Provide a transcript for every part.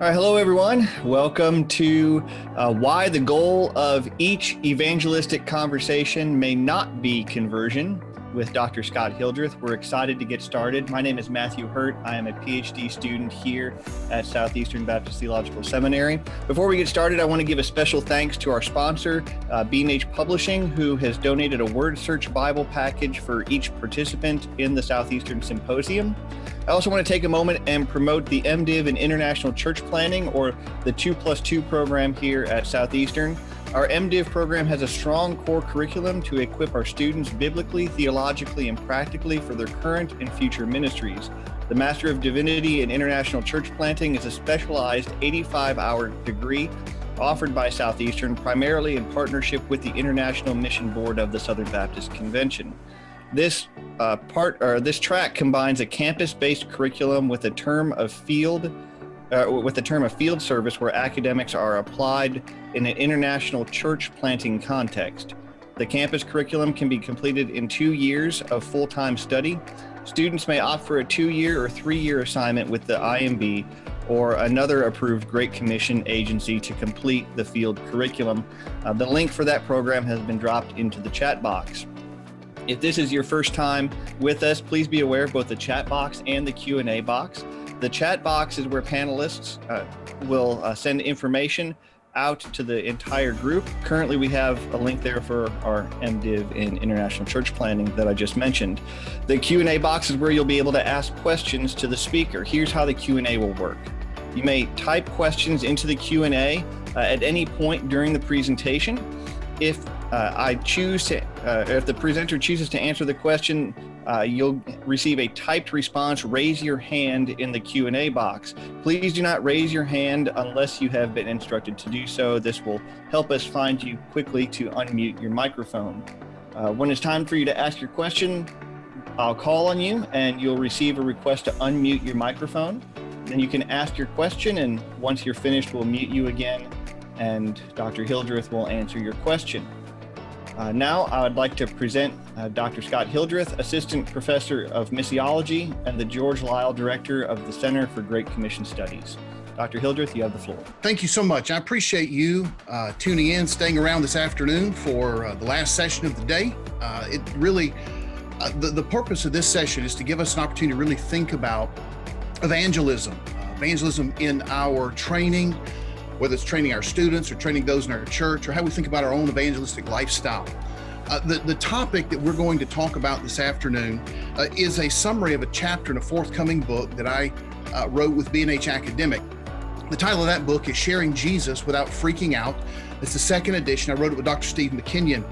All right, hello everyone. Welcome to why the goal of each evangelistic conversation may not be conversion with Dr. Scott Hildreth. We're excited to get started. My name is Matthew Hurt. I am a PhD student here at Southeastern Baptist Theological Seminary. Before we get started, I want to give a special thanks to our sponsor, B&H Publishing, who has donated a word search Bible package for each participant in the Southeastern Symposium. I also want to take a moment and promote the MDiv in International Church Planning, or the 2+2 program here at Southeastern. Our MDiv program has a strong core curriculum to equip our students biblically, theologically, and practically for their current and future ministries. The Master of Divinity in International Church Planting is a specialized 85-hour degree offered by Southeastern, primarily in partnership with the International Mission Board of the Southern Baptist Convention. This track combines a campus-based curriculum with a term of field service where academics are applied in an international church planting context. The campus curriculum can be completed in 2 years of full-time study. Students may opt for a 2-year or 3-year assignment with the IMB or another approved Great Commission agency to complete the field curriculum. The link for that program has been dropped into the chat box. If this is your first time with us, please be aware of both the chat box and the Q&A box. The chat box is where panelists will send information out to the entire group. Currently, we have a link there for our MDiv in International Church Planning that I just mentioned. The Q&A box is where you'll be able to ask questions to the speaker. Here's how the Q&A will work. You may type questions into the Q&A at any point during the presentation. If the presenter chooses to answer the question, you'll receive a typed response. Raise your hand in the Q&A box. Please do not raise your hand unless you have been instructed to do so. This will help us find you quickly to unmute your microphone. When it's time for you to ask your question, I'll call on you and you'll receive a request to unmute your microphone. Then you can ask your question, and once you're finished, we'll mute you again and Dr. Hildreth will answer your question. Now I would like to present Dr. Scott Hildreth, Assistant Professor of Missiology and the George Lyle Director of the Center for Great Commission Studies. Dr. Hildreth, you have the floor. Thank you so much. I appreciate you tuning in, staying around this afternoon for the last session of the day. The purpose of this session is to give us an opportunity to really think about evangelism in our training, whether it's training our students or training those in our church, or how we think about our own evangelistic lifestyle. The topic that we're going to talk about this afternoon is a summary of a chapter in a forthcoming book that I wrote with B&H Academic. The title of that book is Sharing Jesus Without Freaking Out. It's the second edition. I wrote it with Dr. Steve McKinnon.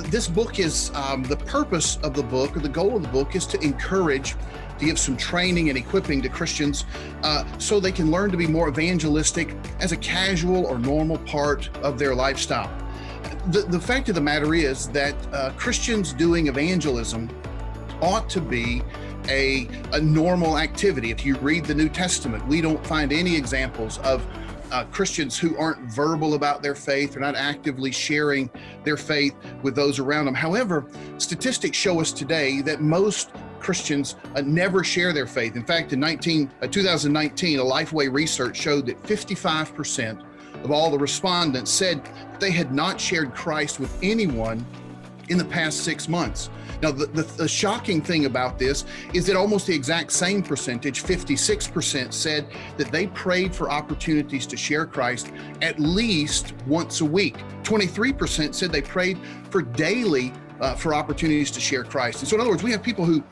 This book is, the purpose of the book, or the goal of the book, is to encourage, to give some training and equipping to Christians so they can learn to be more evangelistic as a casual or normal part of their lifestyle. The fact of the matter is that Christians doing evangelism ought to be a normal activity. If you read the New Testament, we don't find any examples of Christians who aren't verbal about their faith or not actively sharing their faith with those around them. However, statistics show us today that most Christians never share their faith. In fact, in 2019, a Lifeway research showed that 55% of all the respondents said they had not shared Christ with anyone in the past 6 months. Now, the shocking thing about this is that almost the exact same percentage, 56%, said that they prayed for opportunities to share Christ at least once a week. 23% said they prayed for daily for opportunities to share Christ. And so in other words, we have people who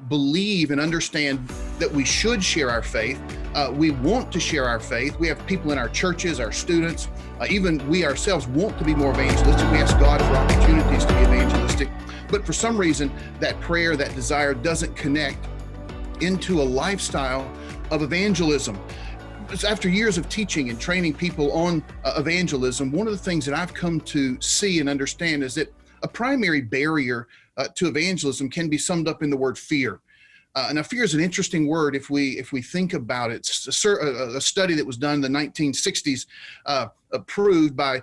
believe and understand that we should share our faith. We want to share our faith. We have people in our churches, our students, even we ourselves want to be more evangelistic. We ask God for opportunities to be evangelistic. But for some reason, that prayer, that desire doesn't connect into a lifestyle of evangelism. After years of teaching and training people on evangelism, one of the things that I've come to see and understand is that a primary barrier to evangelism can be summed up in the word fear. Now, fear is an interesting word if we think about it. It's a study that was done in the 1960s, proved by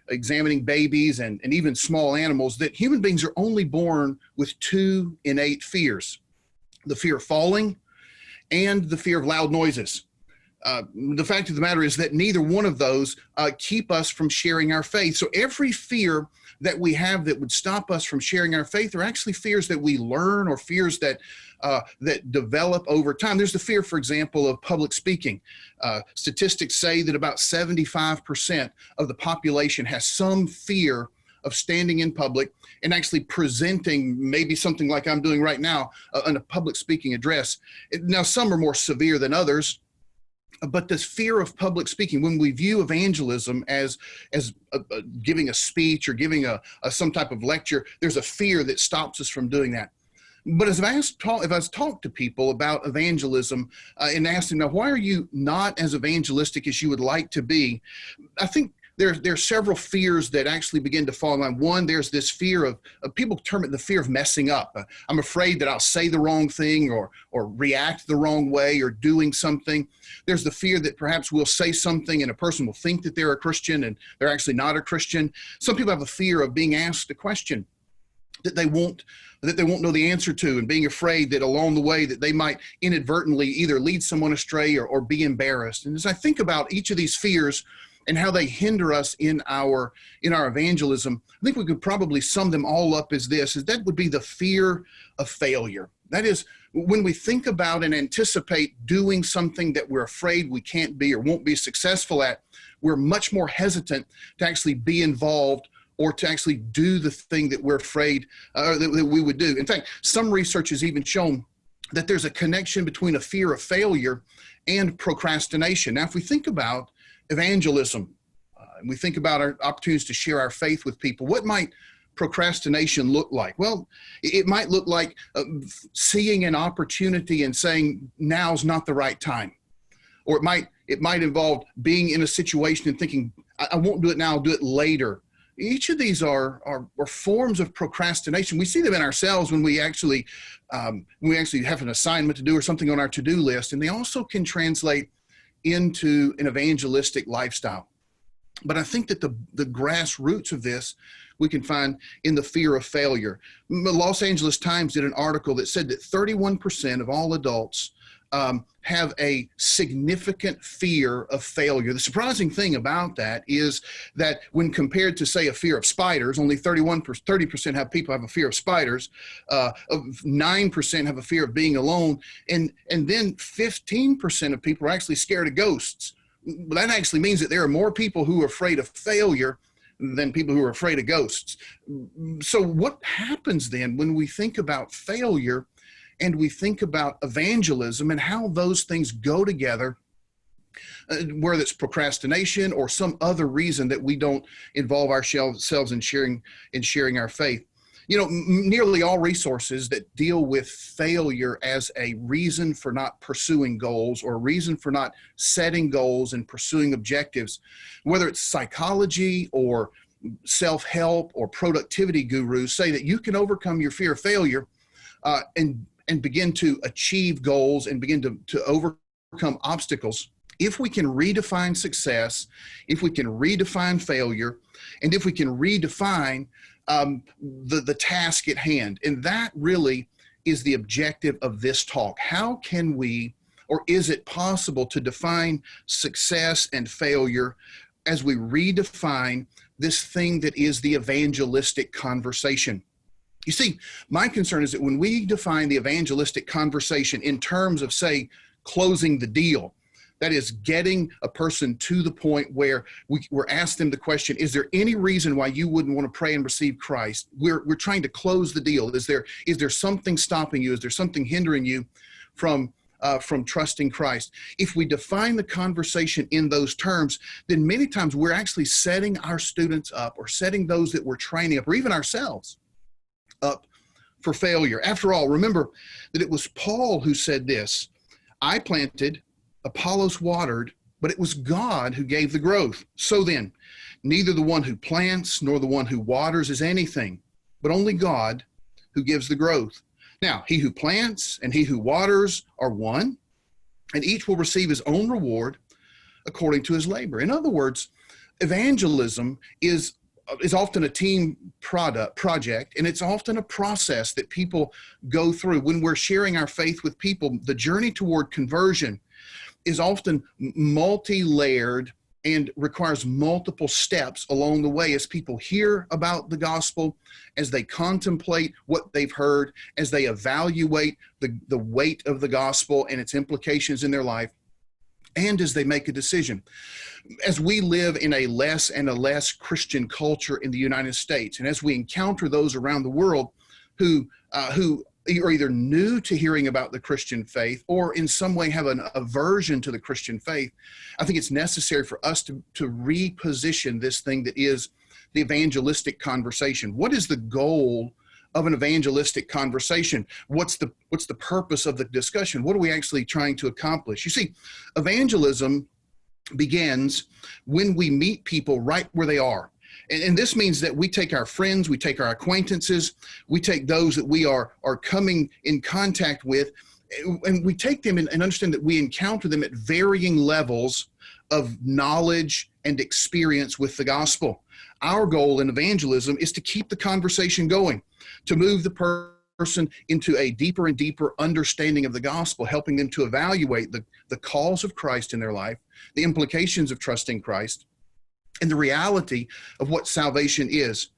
examining babies and even small animals, that human beings are only born with 2 innate fears: the fear of falling and the fear of loud noises. the fact of the matter is that neither one of those keep us from sharing our faith. So every fear that we have that would stop us from sharing our faith are actually fears that we learn, or fears that develop over time. There's the fear, for example, of public speaking. Statistics say that about 75% of the population has some fear of standing in public and actually presenting maybe something like I'm doing right now in a public speaking address. Now, some are more severe than others, but this fear of public speaking, when we view evangelism as giving a speech or giving some type of lecture, there's a fear that stops us from doing that. But if I talk to people about evangelism and ask them, now, why are you not as evangelistic as you would like to be? I think there are several fears that actually begin to fall in line. One, there's this fear of people term it the fear of messing up. I'm afraid that I'll say the wrong thing or react the wrong way or doing something. There's the fear that perhaps we'll say something and a person will think that they're a Christian and they're actually not a Christian. Some people have a fear of being asked a question that they won't know the answer to, and being afraid that along the way that they might inadvertently either lead someone astray or be embarrassed. And as I think about each of these fears and how they hinder us in our evangelism, I think we could probably sum them all up as this, is that would be the fear of failure. That is, when we think about and anticipate doing something that we're afraid we can't be or won't be successful at, we're much more hesitant to actually be involved or to actually do the thing that we're afraid that we would do. In fact, some research has even shown that there's a connection between a fear of failure and procrastination. Now, if we think about evangelism, and we think about our opportunities to share our faith with people, what might procrastination look like? Well, it might look like seeing an opportunity and saying, now's not the right time. Or it might involve being in a situation and thinking, I won't do it now, I'll do it later. Each of these are forms of procrastination. We see them in ourselves when we actually have an assignment to do or something on our to-do list, and they also can translate into an evangelistic lifestyle. But I think that the grassroots of this we can find in the fear of failure. The Los Angeles Times did an article that said that 31% of all adults have a significant fear of failure. The surprising thing about that is that when compared to, say, a fear of spiders, only 30% have a fear of spiders, 9% have a fear of being alone, and then 15% of people are actually scared of ghosts. That actually means that there are more people who are afraid of failure than people who are afraid of ghosts. So what happens then when we think about failure and we think about evangelism and how those things go together, whether it's procrastination or some other reason that we don't involve ourselves in sharing our faith? You know, nearly all resources that deal with failure as a reason for not pursuing goals or a reason for not setting goals and pursuing objectives, whether it's psychology or self-help or productivity gurus, say that you can overcome your fear of failure and begin to achieve goals and begin to overcome obstacles if we can redefine success, if we can redefine failure, and if we can redefine the task at hand. And that really is the objective of this talk. How can we, or is it possible to define success and failure as we redefine this thing that is the evangelistic conversation? You see, my concern is that when we define the evangelistic conversation in terms of, say, closing the deal, that is getting a person to the point where we're asked them the question, is there any reason why you wouldn't want to pray and receive Christ? We're trying to close the deal. Is there something stopping you? Is there something hindering you from trusting Christ? If we define the conversation in those terms, then many times we're actually setting our students up or setting those that we're training up or even ourselves up for failure. After all, remember that it was Paul who said this, I planted, Apollos watered, but it was God who gave the growth. So then, neither the one who plants nor the one who waters is anything, but only God who gives the growth. Now, he who plants and he who waters are one, and each will receive his own reward according to his labor. In other words, evangelism is often a team project, and it's often a process that people go through. When we're sharing our faith with people, the journey toward conversion is often multi-layered and requires multiple steps along the way as people hear about the gospel, as they contemplate what they've heard, as they evaluate the weight of the gospel and its implications in their life, and as they make a decision. As we live in a less and a less Christian culture in the United States, and as we encounter those around the world who are either new to hearing about the Christian faith or in some way have an aversion to the Christian faith, I think it's necessary for us to reposition this thing that is the evangelistic conversation. What is the goal of an evangelistic conversation? What's the purpose of the discussion? What are we actually trying to accomplish? You see, evangelism begins when we meet people right where they are. And this means that we take our friends, we take our acquaintances, we take those that we are coming in contact with, and we take them and understand that we encounter them at varying levels of knowledge and experience with the gospel. Our goal in evangelism is to keep the conversation going, to move the person into a deeper and deeper understanding of the gospel, helping them to evaluate the cause of Christ in their life, the implications of trusting Christ, and the reality of what salvation is.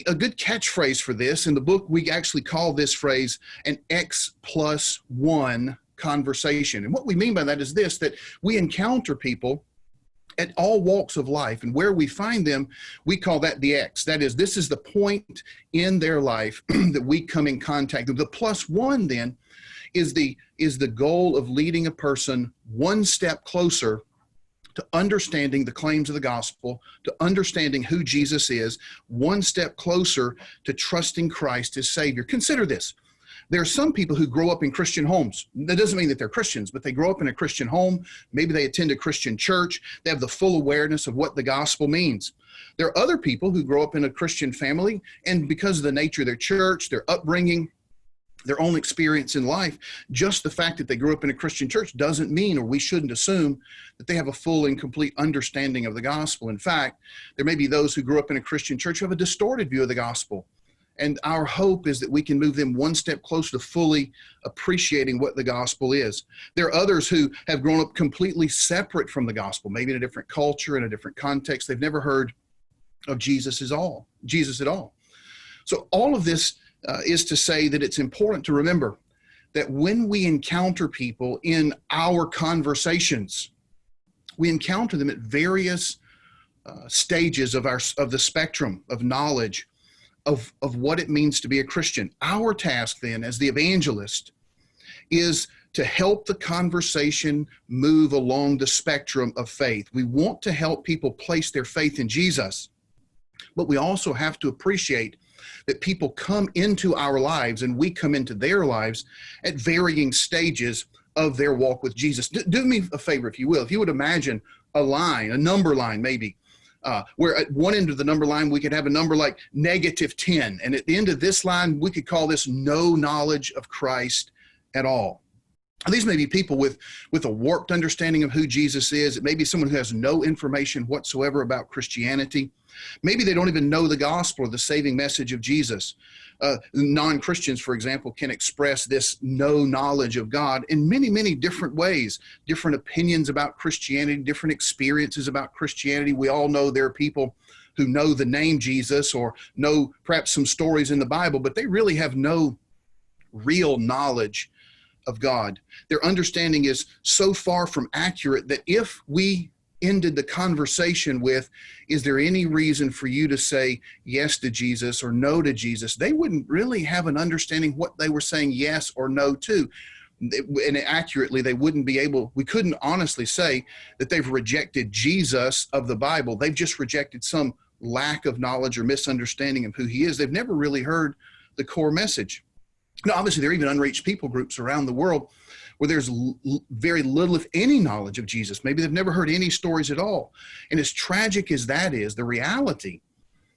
A good catchphrase for this, in the book, we actually call this phrase an X+1 conversation. And what we mean by that is this, that we encounter people at all walks of life, and where we find them, we call that the X. That is, this is the point in their life that we come in contact with. The +1 then is the goal of leading a person one step closer to understanding the claims of the gospel, to understanding who Jesus is, one step closer to trusting Christ as Savior. Consider this. There are some people who grow up in Christian homes. That doesn't mean that they're Christians, but they grow up in a Christian home. Maybe they attend a Christian church. They have the full awareness of what the gospel means. There are other people who grow up in a Christian family, and because of the nature of their church, their upbringing, their own experience in life, just the fact that they grew up in a Christian church doesn't mean, or we shouldn't assume, that they have a full and complete understanding of the gospel. In fact, there may be those who grew up in a Christian church who have a distorted view of the gospel. And our hope is that we can move them one step closer to fully appreciating what the gospel is. There are others who have grown up completely separate from the gospel, maybe in a different culture, in a different context. They've never heard of Jesus at all. So all of this is to say that it's important to remember that when we encounter people in our conversations, we encounter them at various stages of the spectrum of knowledge of what it means to be a Christian. Our task then as the evangelist is to help the conversation move along the spectrum of faith. We want to help people place their faith in Jesus, but we also have to appreciate that people come into our lives and we come into their lives at varying stages of their walk with Jesus. Do me a favor, if you will. If you would imagine a line, a number line maybe, where at one end of the number line we could have a number like -10, and at the end of this line we could call this no knowledge of Christ at all. These may be people with a warped understanding of who Jesus is. It may be someone who has no information whatsoever about Christianity. Maybe they don't even know the gospel or the saving message of Jesus. Non-Christians, for example, can express this no knowledge of God in many, many different ways, different opinions about Christianity, different experiences about Christianity. We all know there are people who know the name Jesus or know perhaps some stories in the Bible, but they really have no real knowledge of God. Their understanding is so far from accurate that if we ended the conversation with, is there any reason for you to say yes to Jesus or no to Jesus, they wouldn't really have an understanding what they were saying yes or no to. And accurately, they wouldn't be able, we couldn't honestly say that they've rejected Jesus of the Bible. They've just rejected some lack of knowledge or misunderstanding of who he is. They've never really heard the core message. Now, obviously, there are even unreached people groups around the world where there's very little, if any, knowledge of Jesus. Maybe they've never heard any stories at all. And as tragic as that is, the reality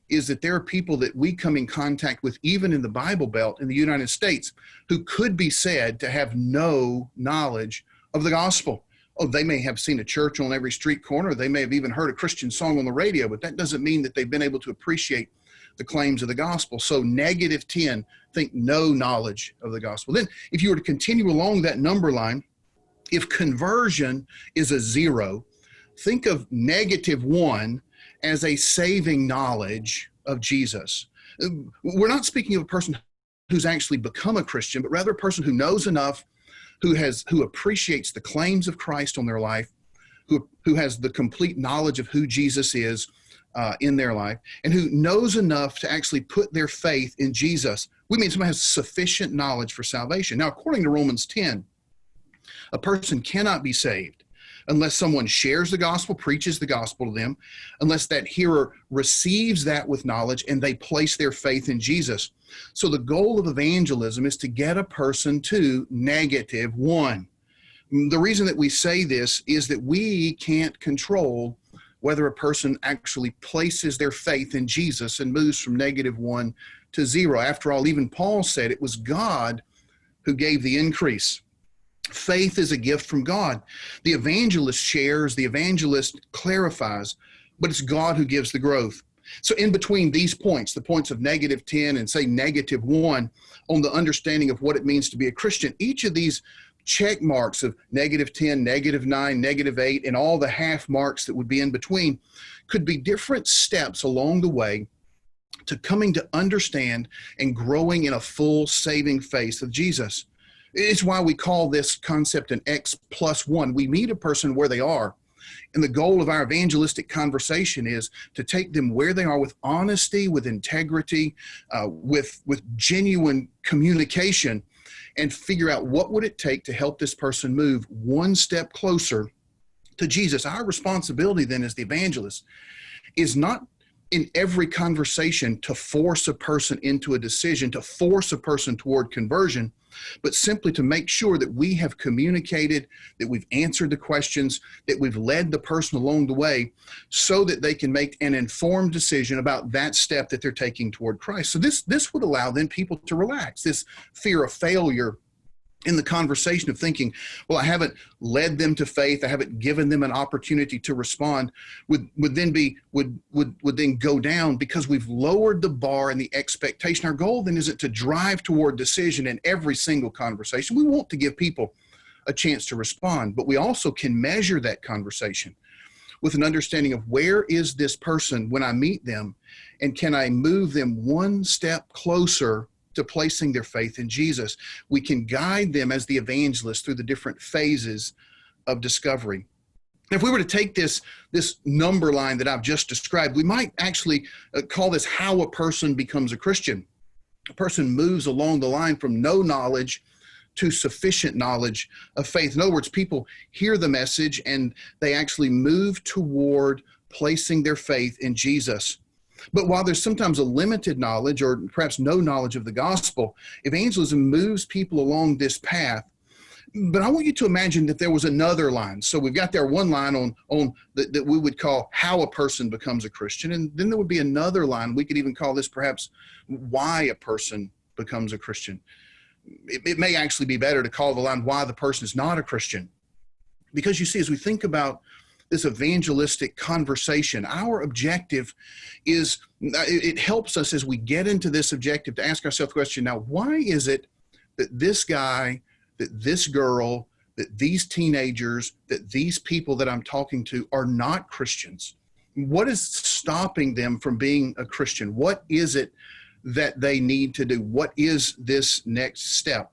is that there are people that we come in contact with, even in the Bible Belt in the United States, who could be said to have no knowledge of the gospel. Oh, they may have seen a church on every street corner. They may have even heard a Christian song on the radio, but that doesn't mean that they've been able to appreciate the claims of the gospel. So -10, think no knowledge of the gospel. Then if you were to continue along that number line, If conversion is a 0, think of -1 as a saving knowledge of Jesus. We're not speaking of a person who's actually become a Christian, but rather a person who knows enough, who appreciates the claims of Christ on their life, who has the complete knowledge of who Jesus is in their life, and who knows enough to actually put their faith in Jesus. We mean someone has sufficient knowledge for salvation. Now, according to Romans 10, a person cannot be saved unless someone shares the gospel, preaches the gospel to them, unless that hearer receives that with knowledge and they place their faith in Jesus. So the goal of evangelism is to get a person to -1. The reason that we say this is that we can't control whether a person actually places their faith in Jesus and moves from -1 to 0. After all, even Paul said it was God who gave the increase. Faith is a gift from God. The evangelist shares, the evangelist clarifies, but it's God who gives the growth. So in between these points, the points of -10 and say -1 on the understanding of what it means to be a Christian, each of these check marks of -10, -9, -8, and all the half marks that would be in between could be different steps along the way to coming to understand and growing in a full saving faith of Jesus. It's why we call this concept an X+1. We meet a person where they are, and the goal of our evangelistic conversation is to take them where they are with honesty, with integrity, with genuine communication, and figure out what would it take to help this person move one step closer to Jesus. Our responsibility then as the evangelist is not in every conversation to force a person into a decision, to force a person toward conversion, but simply to make sure that we have communicated, that we've answered the questions, that we've led the person along the way so that they can make an informed decision about that step that they're taking toward Christ. So this would allow then people to relax. This fear of failure in the conversation of thinking, well, I haven't led them to faith, I haven't given them an opportunity to respond, would then go down because we've lowered the bar and the expectation. Our goal then isn't to drive toward decision in every single conversation. We want to give people a chance to respond, but we also can measure that conversation with an understanding of where is this person when I meet them, and can I move them one step closer to placing their faith in Jesus. We can guide them as the evangelist through the different phases of discovery. If we were to take this number line that I've just described, we might actually call this how a person becomes a Christian. A person moves along the line from no knowledge to sufficient knowledge of faith. In other words, people hear the message and they actually move toward placing their faith in Jesus. But while there's sometimes a limited knowledge or perhaps no knowledge of the gospel, evangelism moves people along this path. But I want you to imagine that there was another line. So we've got there one line on that we would call how a person becomes a Christian. And then there would be another line. We could even call this perhaps why a person becomes a Christian. It may actually be better to call the line why the person is not a Christian. Because you see, as we think about this evangelistic conversation, our objective is, it helps us as we get into this objective to ask ourselves the question, now, why is it that this guy, that this girl, that these teenagers, that these people that I'm talking to are not Christians? What is stopping them from being a Christian? What is it that they need to do? What is this next step?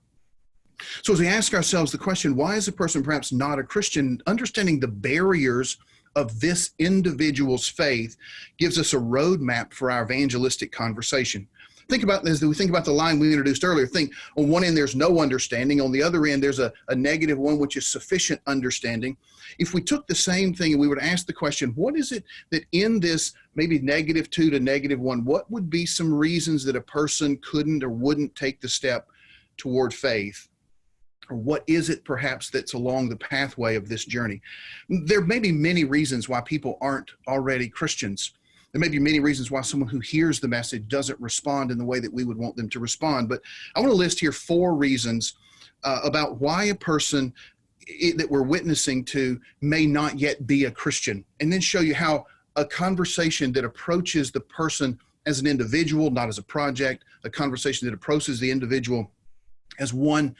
So as we ask ourselves the question, why is a person perhaps not a Christian? Understanding the barriers of this individual's faith gives us a roadmap for our evangelistic conversation. Think about this, we think about the line we introduced earlier. Think on one end, there's no understanding. On the other end, there's a -1, which is sufficient understanding. If we took the same thing and we would ask the question, what is it that in this maybe -2 to -1, what would be some reasons that a person couldn't or wouldn't take the step toward faith? Or what is it perhaps that's along the pathway of this journey? There may be many reasons why people aren't already Christians. There may be many reasons why someone who hears the message doesn't respond in the way that we would want them to respond. But I want to list here 4 reasons about why a person that we're witnessing to may not yet be a Christian, and then show you how a conversation that approaches the person as an individual, not as a project, a conversation that approaches the individual as one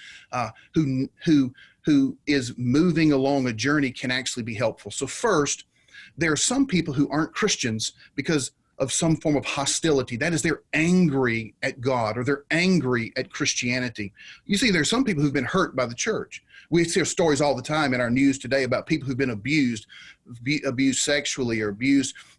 who who is moving along a journey can actually be helpful. So first, there are some people who aren't Christians because of some form of hostility. That is, they're angry at God or they're angry at Christianity. You see, there's some people who've been hurt by the church. We hear stories all the time in our news today about people who've been abused sexually or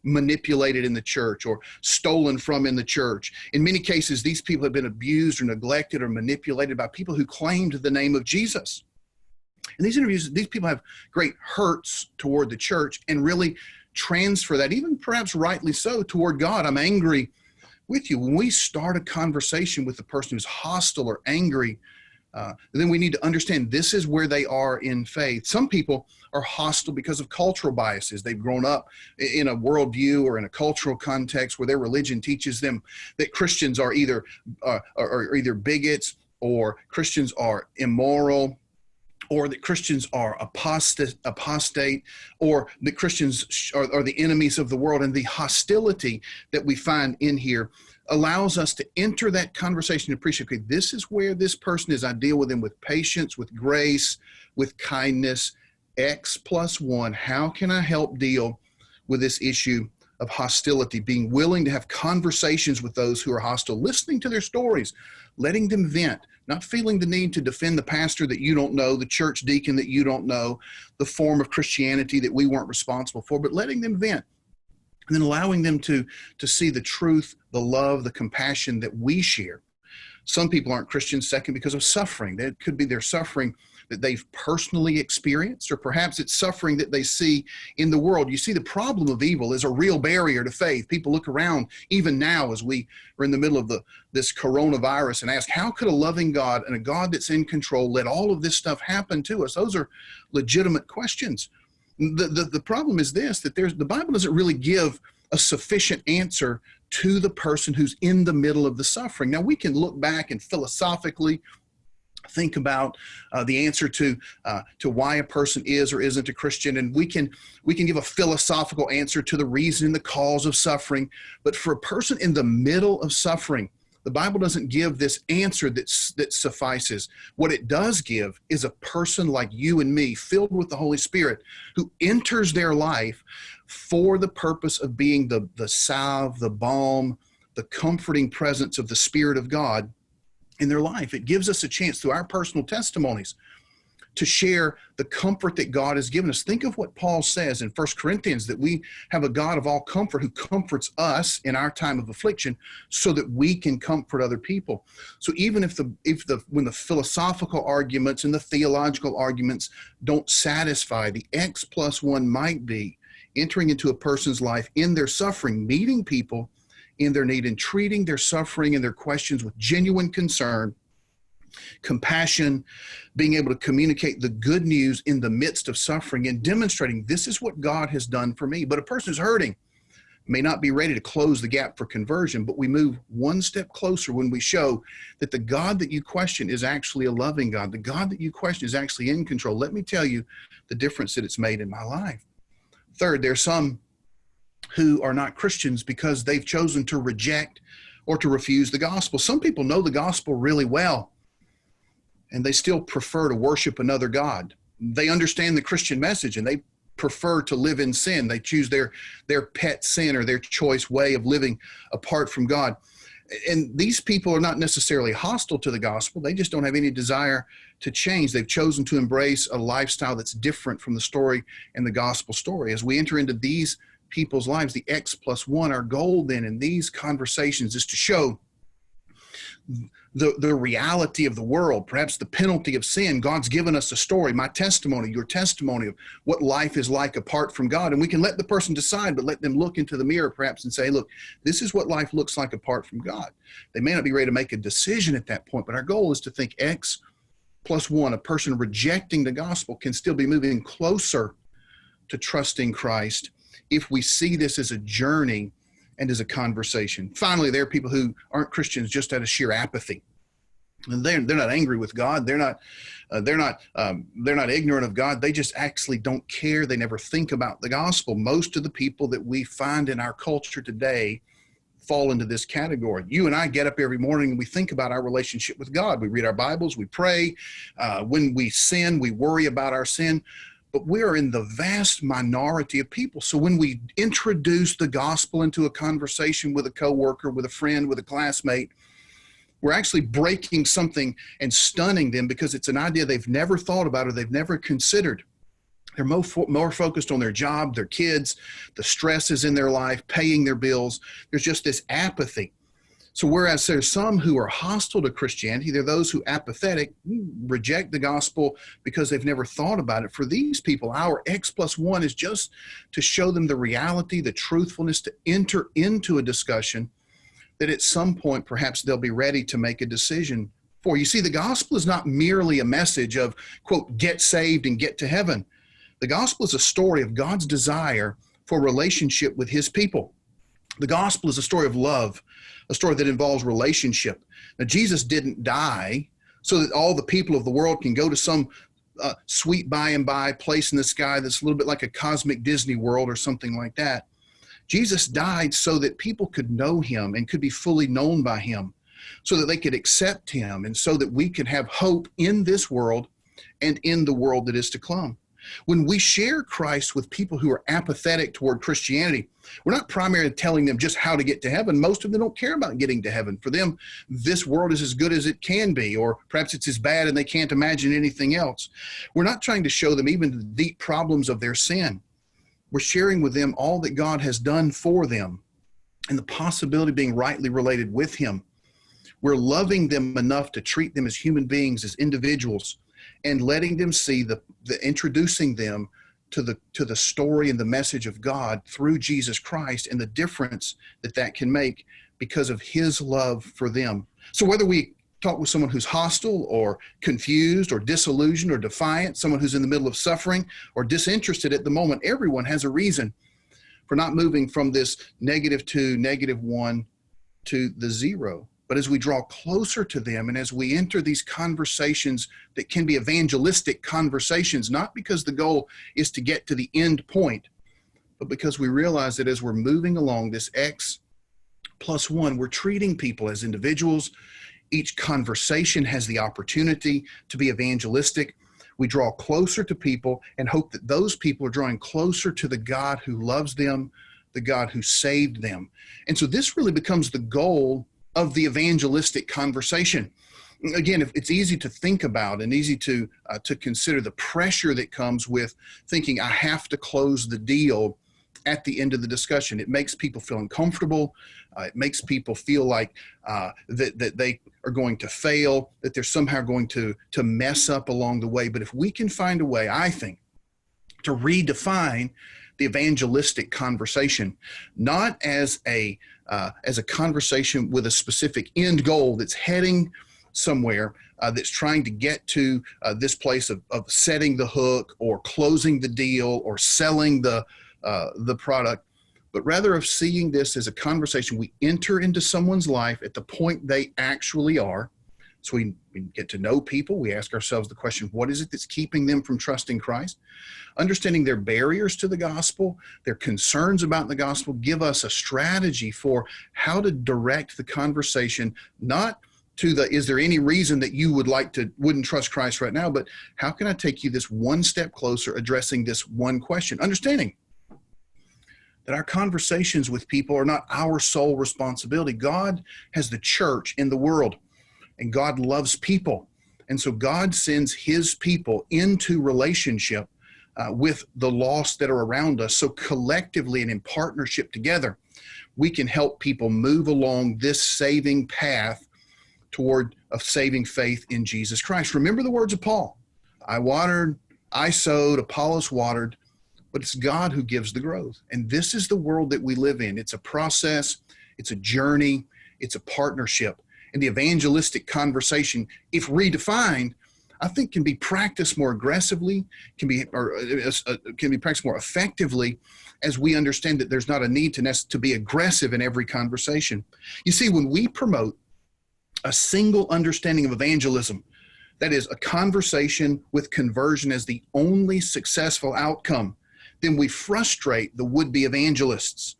manipulated in the church or stolen from in the church. In many cases, these people have been abused or neglected or manipulated by people who claimed the name of Jesus. In these interviews, these people have great hurts toward the church and really transfer that, even perhaps rightly so, toward God. I'm angry with you. When we start a conversation with the person who's hostile or angry, then we need to understand this is where they are in faith. Some people are hostile because of cultural biases. They've grown up in a worldview or in a cultural context where their religion teaches them that Christians are either bigots, or Christians are immoral, or that Christians are apostate, or that Christians are the enemies of the world. And the hostility that we find in here allows us to enter that conversation and appreciate, okay, this is where this person is. I deal with them with patience, with grace, with kindness. X+1, how can I help deal with this issue of hostility? Being willing to have conversations with those who are hostile, listening to their stories, letting them vent, not feeling the need to defend the pastor that you don't know, the church deacon that you don't know, the form of Christianity that we weren't responsible for, but letting them vent. And then allowing them to see the truth, the love, the compassion that we share. Some people aren't Christians, second, because of suffering. That could be their suffering that they've personally experienced, or perhaps it's suffering that they see in the world. You see, the problem of evil is a real barrier to faith. People look around, even now as we are in the middle of this coronavirus, and ask, how could a loving God and a God that's in control let all of this stuff happen to us? Those are legitimate questions. The problem is this, that the Bible doesn't really give a sufficient answer to the person who's in the middle of the suffering. Now, we can look back and philosophically think about the answer to why a person is or isn't a Christian, and we can give a philosophical answer to the reason and the cause of suffering. But for a person in the middle of suffering, the Bible doesn't give this answer that suffices. What it does give is a person like you and me, filled with the Holy Spirit, who enters their life for the purpose of being the salve, the balm, the comforting presence of the Spirit of God in their life. It gives us a chance through our personal testimonies to share the comfort that God has given us. Think of what Paul says in 1 Corinthians, that we have a God of all comfort who comforts us in our time of affliction so that we can comfort other people. So even when the philosophical arguments and the theological arguments don't satisfy, the X+1 might be entering into a person's life in their suffering, meeting people in their need and treating their suffering and their questions with genuine concern, compassion, being able to communicate the good news in the midst of suffering and demonstrating this is what God has done for me. But a person who's hurting may not be ready to close the gap for conversion, but we move one step closer when we show that the God that you question is actually a loving God. The God that you question is actually in control. Let me tell you the difference that it's made in my life. Third, there's some who are not Christians because they've chosen to reject or to refuse the gospel. Some people know the gospel really well, and they still prefer to worship another God. They understand the Christian message, and they prefer to live in sin. They choose their pet sin or their choice way of living apart from God. And these people are not necessarily hostile to the gospel. They just don't have any desire to change. They've chosen to embrace a lifestyle that's different from the story and the gospel story. As we enter into these people's lives, the X+1, our goal then in these conversations is to show the reality of the world, perhaps the penalty of sin. God's given us a story, my testimony, your testimony of what life is like apart from God. And we can let the person decide, but let them look into the mirror perhaps and say, look, this is what life looks like apart from God. They may not be ready to make a decision at that point, but our goal is to think X+1, a person rejecting the gospel can still be moving closer to trusting Christ if we see this as a journey and as a conversation. Finally, there are people who aren't Christians just out of sheer apathy. And they're not angry with God. They're not ignorant of God. They just actually don't care. They never think about the gospel. Most of the people that we find in our culture today fall into this category. You and I get up every morning and we think about our relationship with God. We read our Bibles, we pray. When we sin, we worry about our sin. But we are in the vast minority of people. So when we introduce the gospel into a conversation with a coworker, with a friend, with a classmate, we're actually breaking something and stunning them because it's an idea they've never thought about or they've never considered. They're more focused on their job, their kids, the stresses in their life, paying their bills. There's just this apathy. So whereas there's some who are hostile to Christianity, they're those who apathetic, reject the gospel because they've never thought about it. For these people, our X+1 is just to show them the reality, the truthfulness, to enter into a discussion that at some point perhaps they'll be ready to make a decision for. You see, the gospel is not merely a message of, quote, get saved and get to heaven. The gospel is a story of God's desire for relationship with his people. The gospel is a story of love, a story that involves relationship. Now, Jesus didn't die so that all the people of the world can go to some sweet by and by place in the sky that's a little bit like a cosmic Disney world or something like that. Jesus died so that people could know him and could be fully known by him, so that they could accept him and so that we could have hope in this world and in the world that is to come. When we share Christ with people who are apathetic toward Christianity, we're not primarily telling them just how to get to heaven. Most of them don't care about getting to heaven. For them, this world is as good as it can be, or perhaps it's as bad and they can't imagine anything else. We're not trying to show them even the deep problems of their sin. We're sharing with them all that God has done for them and the possibility of being rightly related with him. We're loving them enough to treat them as human beings, as individuals, and letting them see the introducing them to the story and the message of God through Jesus Christ and the difference that can make because of his love for them. So whether we talk with someone who's hostile or confused or disillusioned or defiant, someone who's in the middle of suffering or disinterested at the moment, everyone has a reason for not moving from this -2, -1 to the 0. But as we draw closer to them and as we enter these conversations that can be evangelistic conversations, not because the goal is to get to the end point, but because we realize that as we're moving along this X+1, we're treating people as individuals. Each conversation has the opportunity to be evangelistic. We draw closer to people and hope that those people are drawing closer to the God who loves them, the God who saved them. And so this really becomes the goal of the evangelistic conversation. Again, it's easy to think about and easy to consider the pressure that comes with thinking I have to close the deal at the end of the discussion. It makes people feel uncomfortable. It makes people feel like that they are going to fail, that they're somehow going to mess up along the way. But if we can find a way, I think, to redefine the evangelistic conversation, not as a conversation with a specific end goal that's heading somewhere, that's trying to get to this place of setting the hook or closing the deal or selling the product, but rather of seeing this as a conversation. We enter into someone's life at the point they actually are. So we get to know people. We ask ourselves the question, what is it that's keeping them from trusting Christ? Understanding their barriers to the gospel, their concerns about the gospel, give us a strategy for how to direct the conversation, not to is there any reason that you wouldn't trust Christ right now, but how can I take you this one step closer addressing this one question? Understanding that our conversations with people are not our sole responsibility. God has the church in the world. And God loves people. And so God sends his people into relationship with the lost that are around us. So collectively and in partnership together, we can help people move along this saving path toward a saving faith in Jesus Christ. Remember the words of Paul. I watered, I sowed, Apollos watered, but it's God who gives the growth. And this is the world that we live in. It's a process, it's a journey, it's a partnership. And the evangelistic conversation, if redefined, I think can be practiced more aggressively, can be practiced more effectively as we understand that there's not a need to be aggressive in every conversation. You see, when we promote a single understanding of evangelism, that is a conversation with conversion as the only successful outcome, then we frustrate the would-be evangelists.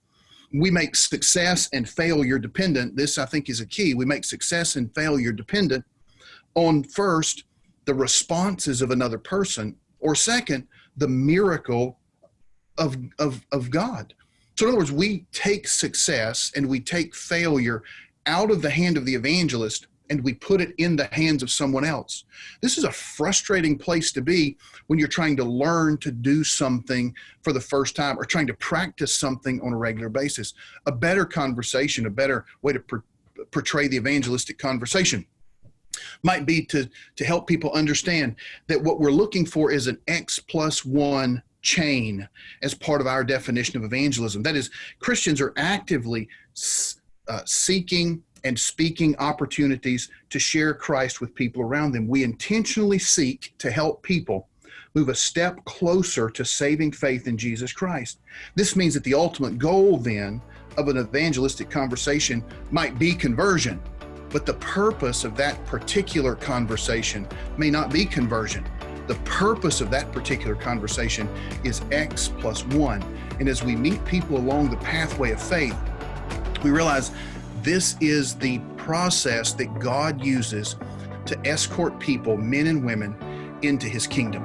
We make success and failure dependent. This, I think, is a key. We make success and failure dependent on, first, the responses of another person, or second, the miracle of God. So in other words, we take success and we take failure out of the hand of the evangelist and we put it in the hands of someone else. This is a frustrating place to be when you're trying to learn to do something for the first time or trying to practice something on a regular basis. A better conversation, a better way to portray the evangelistic conversation might be to help people understand that what we're looking for is an X+1 chain as part of our definition of evangelism. That is, Christians are actively seeking and speaking opportunities to share Christ with people around them. We intentionally seek to help people move a step closer to saving faith in Jesus Christ. This means that the ultimate goal then of an evangelistic conversation might be conversion, but the purpose of that particular conversation may not be conversion. The purpose of that particular conversation is X+1. And as we meet people along the pathway of faith, we realize this is the process that God uses to escort people, men and women, into his kingdom.